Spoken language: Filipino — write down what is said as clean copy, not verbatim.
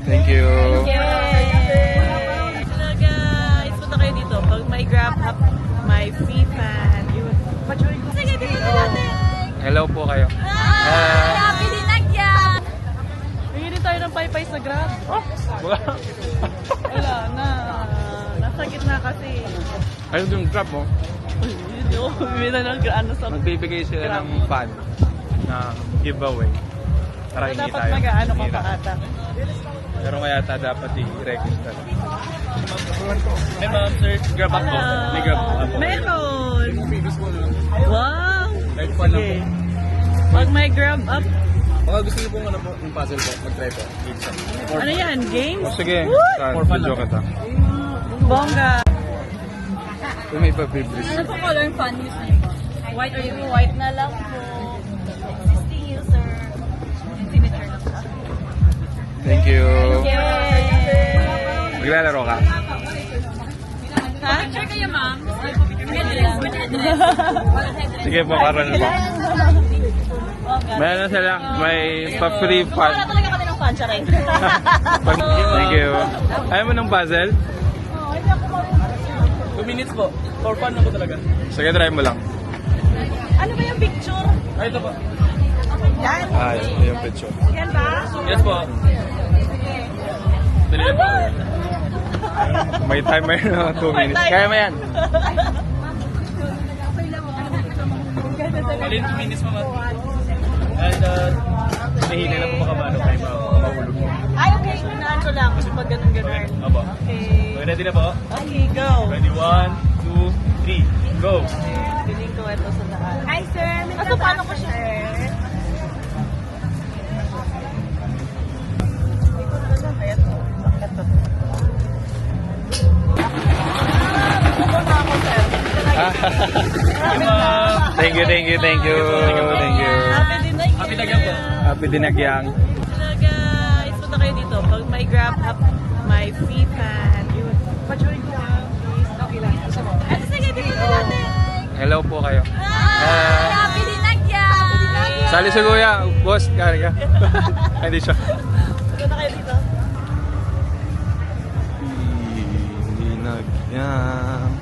Thank you. Yay! Hello guys! Punta kayo dito. Pag may grab up, may free fan. Sige, dito na natin. Hello po kayo. Happy din nagyan! Hingi tayo ng paypay sa grab. Oh! Wala na. Nasa gitna kasi. Ayun yung grab mo. Hindi ko bumila ng ano sa... Magbibigay sila ng fan na giveaway. Para hindi Dapat tayo. mag-ano ka Hira. pa ata. Pero kaya dapat i-register. Hey ma'am, sir. Grab up po. May grab up po. Meron! Wow! Kahit pa lang po. Okay. Pag may grab up, Baka gusto niyo pong ano po, yung puzzle po, mag-try po. ano yan? Games? O sige, What? for fun lang kita. Bongga! Kung may pa-bibris. Ano po color fan use niyo po? White or yung white na lang po. Existing user. Signature lang po. Thank you. Yay! Maglalaro ka? Ha? Picture kayo, ma'am. Headless. Sige po, karon po. Meron sila, may pa-free fun. Wala talaga kami ng fan, charay. Thank you. Ayaw mo ng puzzle? 2 minutes po. For fun na po talaga. Sige, try mo lang. Ano ba yung picture? Ay, ito po. Yan. Ito yung picture. Yan ba? Yes po. Dali lang po. May timer na 2 minutes. Kaya mo yan. Alin 2 minutes po, ma'am. And, nahihila na po makabano kayo mahulog po. Ay, okay. Hinaan ko lang. Pag ganun-ganun. Aba. Okay. Okay, ready na po? Okay, go. Ready, 1, 2, 3, go! Piling ko ito sa daan. Hi, sir. So, paano ko siya? Yung mga... Thank you, thank you, thank you. Thank you. Happy din na Happy Dagyang po. Happy dinagyang. Hello guys! Punta kayo dito. Pag may grab up, may free fan. Yun. Pa-join ko lang. Please. Okay lang. Ano, sige, dito na natin. Hello po kayo. Happy din nagyan! Sali si Kuya. Boss, kari ka. Hindi siya. Punta kayo dito. Dinagyang.